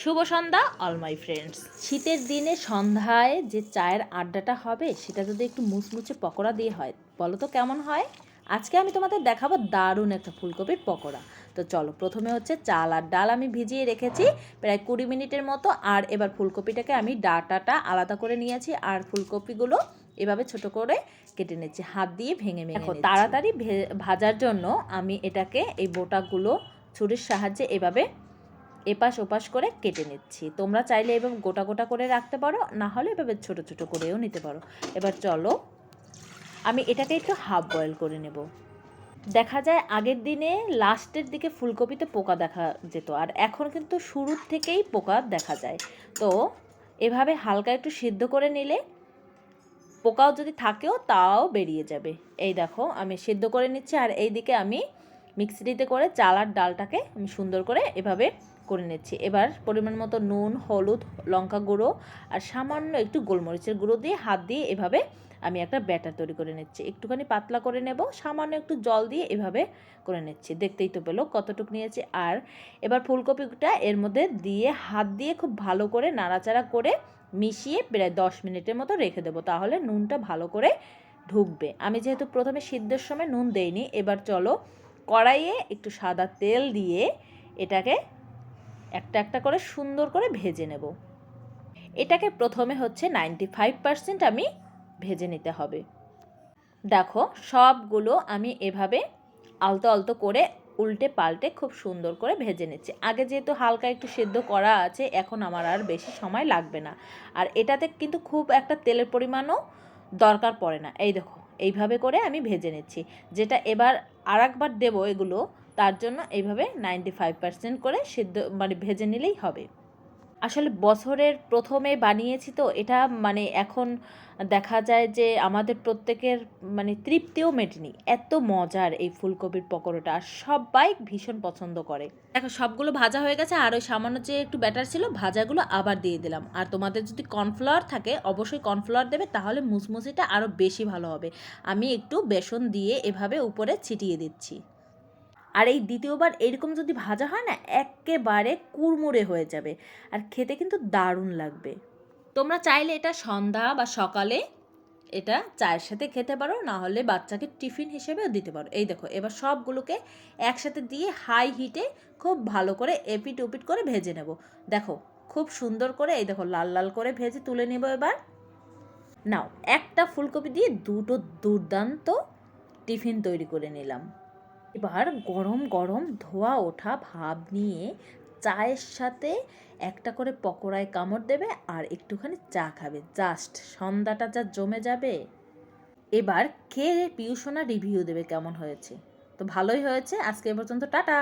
Shubho Sandhya all my friends. শীতের দিনে সন্ধ্যায় যে চায়ের আড্ডাটা হবে সেটা যদি একটু মুচমুচে পকোড়া দিয়ে হয়, বলো তো কেমন হয়। আজকে আমি তোমাদের দেখাবো দারুণ একটা ফুলকপির পকোড়া। তো চলো, প্রথমে হচ্ছে চাল আর ডাল আমি ভিজিয়ে রেখেছি প্রায় 20 মিনিটের মতো। আর এবার ফুলকপিটাকে আমি ডাঁটাটা আলাদা করে নিয়েছি আর ফুলকপিগুলো এভাবে ছোট করে কেটে নিচ্ছি, হাত দিয়ে ভেঙে ভেঙে। তাড়াতাড়ি ভাজার জন্য আমি এটাকে এই বোটাগুলো ছুরির সাহায্যে এভাবে এপাশ ওপাশ করে কেটে নিচ্ছি। তোমরা চাইলে এভাবে গোটা গোটা করে রাখতে পারো, না হলে এভাবে ছোট ছোট করেও নিতে পারো। এবার চলো, আমি এটাকে একটু হাফ বয়েল করে নেব। দেখা যায় আগের দিনে লাস্টের দিকে ফুলকপিতে পোকা দেখা যেত, আর এখন কিন্তু শুরুর থেকেই পোকা দেখা যায়। তো এভাবে হালকা একটু সিদ্ধ করে নিলে পোকাও যদি থাকেও তাও বেরিয়ে যাবে। এই দেখো, আমি সিদ্ধ করে নিচ্ছি। আর এই দিকে আমি মিক্সিতে করে চাল আর ডালটাকে আমি সুন্দর করে এভাবে করে নিচ্ছি। এবার পরিমাণ মতো নুন, হলুদ, লঙ্কা গুঁড়ো আর সামান্য একটু গোলমরিচের গুঁড়ো দিয়ে হাত দিয়ে এভাবে আমি একটা ব্যাটার তৈরি করে নিচ্ছি। একটুখানি পাতলা করে নেব, সামান্য একটু জল দিয়ে এভাবে করে নিচ্ছি। দেখতেই তো পেলো কতটুকু নিয়েছি। আর এবার ফুলকপিটা এর মধ্যে দিয়ে হাত দিয়ে খুব ভালো করে নাড়াচাড়া করে মিশিয়ে প্রায় 10 মিনিটের মতো রেখে দেবো, তাহলে নুনটা ভালো করে ঢুকবে। আমি যেহেতু প্রথমে সিদ্ধের সময় নুন দেইনি, এবার চলো কড়াইয়ে একটু সাদা তেল দিয়ে এটাকে একটা একটা করে সুন্দর করে ভেজে নেব। এটাকে প্রথমে হচ্ছে 95% আমি ভেজে নিতে হবে। দেখো, সবগুলো আমি এভাবে আলতো আলতো করে উল্টে পাল্টে খুব সুন্দর করে ভেজে নিচ্ছি। আগে যেহেতু হালকা একটু সেদ্ধ করা আছে, এখন আমার আর বেশি সময় লাগবে না। আর এটাতে কিন্তু খুব একটা তেলের পরিমাণও দরকার পড়ে না। এই দেখো, এইভাবে করে আমি ভেজে নিচ্ছি। যেটা এবার আর একবার দেবো এগুলো, তার জন্য এইভাবে 95% করে সেদ্ধ ভেজে নিলেই হবে। আসলে বছরের প্রথমে বানিয়েছি তো এটা, এখন দেখা যায় যে আমাদের প্রত্যেকের তৃপ্তিও মেটেনি। এত মজার এই ফুলকপির পকোড়াটা, আর সবাই ভীষণ পছন্দ করে। দেখো, সবগুলো ভাজা হয়ে গেছে, আর ওই সামান্য যে একটু ব্যাটার ছিল ভাজাগুলো আবার দিয়ে দিলাম। আর তোমাদের যদি কর্নফ্লাওয়ার থাকে অবশ্যই কর্নফ্লাওয়ার দেবে, তাহলে মুচমুচিটা আরও বেশি ভালো হবে। আমি একটু বেসন দিয়ে এভাবে উপরে ছিটিয়ে দিচ্ছি। আর এই দ্বিতীয়বার এরকম যদি ভাজা হয় না, একেবারে কুড়মুড়ে হয়ে যাবে, আর খেতে কিন্তু দারুণ লাগবে। তোমরা চাইলে এটা সন্ধ্যা বা সকালে এটা চায়ের সাথে খেতে পারো, না হলে বাচ্চাকে টিফিন হিসেবেও দিতে পারো। এই দেখো, এবার সবগুলোকে একসাথে দিয়ে হাই হিটে খুব ভালো করে এপিট ওপিট করে ভেজে নেব। দেখো, খুব সুন্দর করে এই দেখো লাল লাল করে ভেজে তুলে নেব। এবার নাও, একটা ফুলকপি দিয়ে দুটো দুর্দান্ত টিফিন তৈরি করে নিলাম। এবার গরম গরম ধোয়া ওঠা ভাব নিয়ে চায়ের সাথে একটা করে পকোড়ায় কামড় দেবে আর একটুখানি চা খাবে, জাস্ট সন্ধ্যাটা যা জমে যাবে। এবার খেয়ে পিউসোনা রিভিউ দেবে কেমন হয়েছে। তো ভালোই হয়েছে। আজকে এ পর্যন্ত, টাটা।